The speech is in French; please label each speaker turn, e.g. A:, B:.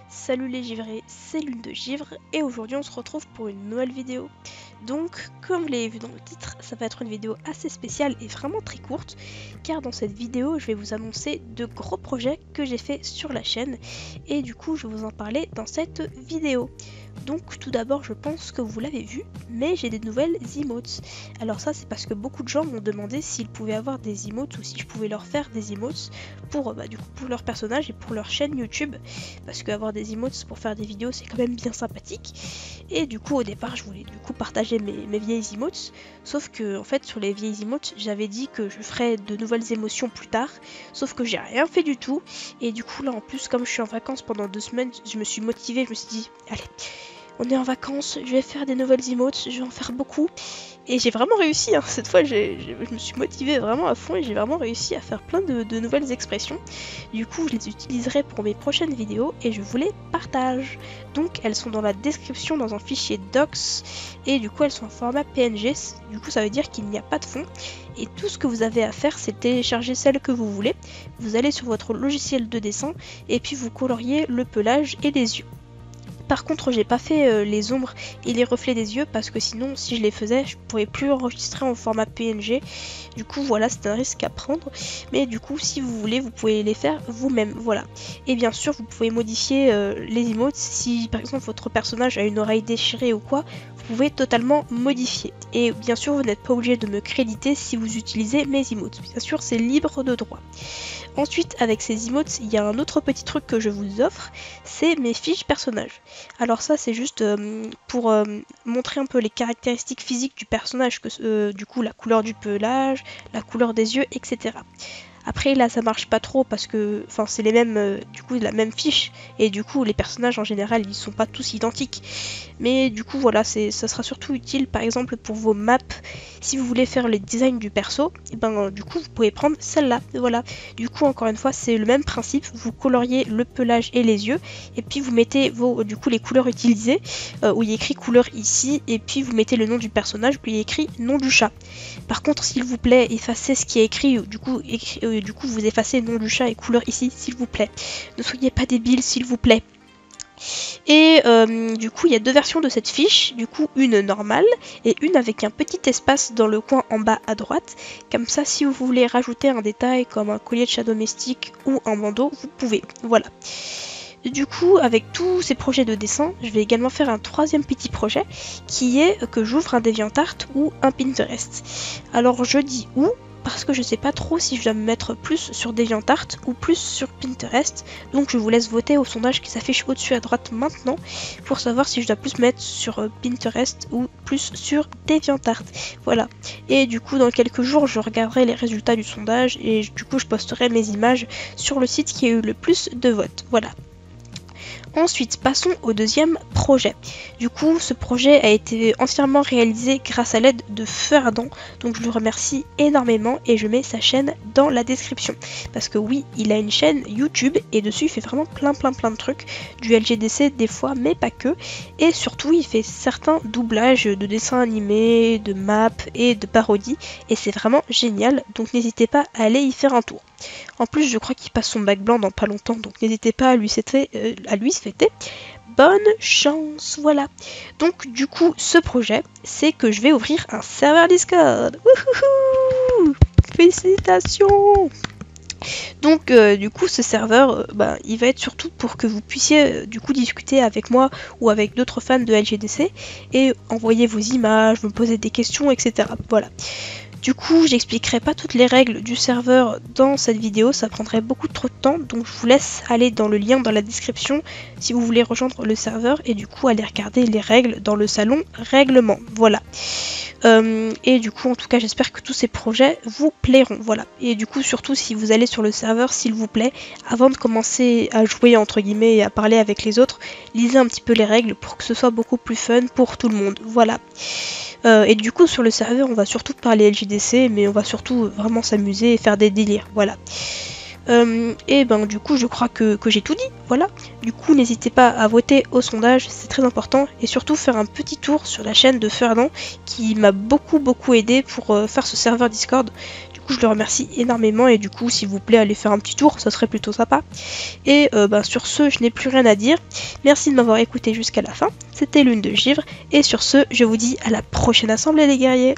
A: Salut les givrés, c'est Lune de Givre et aujourd'hui on se retrouve pour une nouvelle vidéo. Donc comme vous l'avez vu dans le titre, ça va être une vidéo assez spéciale et vraiment très courte car dans cette vidéo je vais vous annoncer de gros projets que j'ai fait sur la chaîne et du coup je vais vous en parler dans cette vidéo. Donc tout d'abord je pense que vous l'avez vu, mais j'ai des nouvelles emotes. Alors ça c'est parce que beaucoup de gens m'ont demandé s'ils pouvaient avoir des emotes ou si je pouvais leur faire des emotes pour, pour leur personnage et pour leur chaîne YouTube. Parce qu'avoir des emotes pour faire des vidéos c'est quand même bien sympathique. Et du coup au départ je voulais du coup partager mes vieilles emotes. Sauf que en fait sur les vieilles emotes j'avais dit que je ferais de nouvelles émotions plus tard. Sauf que j'ai rien fait du tout. Et du coup là en plus comme je suis en vacances pendant 2 semaines, je me suis motivée, je me suis dit allez, on est en vacances, je vais faire des nouvelles emotes, je vais en faire beaucoup. Et j'ai vraiment réussi, hein. Cette fois je me suis motivée vraiment à fond et j'ai vraiment réussi à faire plein de nouvelles expressions. Du coup je les utiliserai pour mes prochaines vidéos et je vous les partage. Donc elles sont dans la description dans un fichier docs et du coup elles sont en format PNG. Du coup ça veut dire qu'il n'y a pas de fond. Et tout ce que vous avez à faire c'est télécharger celle que vous voulez. Vous allez sur votre logiciel de dessin et puis vous coloriez le pelage et les yeux. Par contre j'ai pas fait les ombres et les reflets des yeux parce que sinon si je les faisais je pourrais plus enregistrer en format PNG. Du coup voilà, c'est un risque à prendre, mais du coup si vous voulez vous pouvez les faire vous-même, voilà. Et bien sûr vous pouvez modifier les emotes. Si par exemple votre personnage a une oreille déchirée ou quoi, vous pouvez totalement modifier. Et bien sûr vous n'êtes pas obligé de me créditer si vous utilisez mes emotes, bien sûr c'est libre de droit. Ensuite avec ces emotes il y a un autre petit truc que je vous offre, c'est mes fiches personnages. Alors ça c'est juste pour montrer un peu les caractéristiques physiques du personnage, que du coup la couleur du pelage, la couleur des yeux, etc. Après là ça marche pas trop parce que enfin c'est les mêmes du coup la même fiche et du coup les personnages en général ils sont pas tous identiques. Mais du coup voilà, ça sera surtout utile par exemple pour vos maps. Si vous voulez faire le design du perso, et ben du coup vous pouvez prendre celle-là. Voilà. Du coup encore une fois c'est le même principe, vous coloriez le pelage et les yeux et puis vous mettez du coup les couleurs utilisées où il y a écrit couleur ici et puis vous mettez le nom du personnage où il y a écrit nom du chat. Par contre s'il vous plaît effacez ce qui est écrit, du coup vous effacez nom du chat et couleur ici s'il vous plaît. Ne soyez pas débiles s'il vous plaît. Et du coup il y a deux versions de cette fiche, du coup une normale et une avec un petit espace dans le coin en bas à droite. Comme ça si vous voulez rajouter un détail comme un collier de chat domestique ou un bandeau, vous pouvez, voilà. Du coup avec tous ces projets de dessin, je vais également faire un troisième petit projet qui est que j'ouvre un DeviantArt ou un Pinterest. Alors je dis où parce que je sais pas trop si je dois me mettre plus sur DeviantArt ou plus sur Pinterest, donc je vous laisse voter au sondage qui s'affiche au-dessus à droite maintenant pour savoir si je dois plus me mettre sur Pinterest ou plus sur DeviantArt. Voilà. Et du coup dans quelques jours je regarderai les résultats du sondage et du coup je posterai mes images sur le site qui a eu le plus de votes. Voilà. Ensuite, passons au deuxième projet. Du coup, ce projet a été entièrement réalisé grâce à l'aide de Feu Ardent, donc je le remercie énormément et je mets sa chaîne dans la description. Parce que oui, il a une chaîne YouTube et dessus il fait vraiment plein de trucs, du LGDC des fois, mais pas que. Et surtout, il fait certains doublages de dessins animés, de maps et de parodies et c'est vraiment génial, donc n'hésitez pas à aller y faire un tour. En plus, je crois qu'il passe son bac blanc dans pas longtemps, donc n'hésitez pas à lui souhaiter bonne chance, voilà. Donc du coup, ce projet, c'est que je vais ouvrir un serveur Discord. Wouhouhou, félicitations. Donc du coup ce serveur il va être surtout pour que vous puissiez du coup discuter avec moi ou avec d'autres fans de LGDC et envoyer vos images, me poser des questions, etc. Voilà. Du coup, j'expliquerai pas toutes les règles du serveur dans cette vidéo, ça prendrait beaucoup trop de temps, donc je vous laisse aller dans le lien dans la description si vous voulez rejoindre le serveur et du coup aller regarder les règles dans le salon règlement. Voilà. Et du coup, en tout cas, j'espère que tous ces projets vous plairont. Voilà. Et du coup, surtout si vous allez sur le serveur, s'il vous plaît, avant de commencer à jouer entre guillemets et à parler avec les autres, lisez un petit peu les règles pour que ce soit beaucoup plus fun pour tout le monde. Voilà. Et du coup sur le serveur on va surtout parler LGDC mais on va surtout vraiment s'amuser et faire des délires, voilà. Et ben du coup je crois que j'ai tout dit, voilà. Du coup n'hésitez pas à voter au sondage, c'est très important, et surtout faire un petit tour sur la chaîne de Feu Ardent qui m'a beaucoup aidé pour faire ce serveur Discord. coup je le remercie énormément et du coup s'il vous plaît allez faire un petit tour, ça serait plutôt sympa. Et sur ce je n'ai plus rien à dire, merci de m'avoir écouté jusqu'à la fin, c'était Lune de Givre et sur ce je vous dis à la prochaine assemblée les guerriers.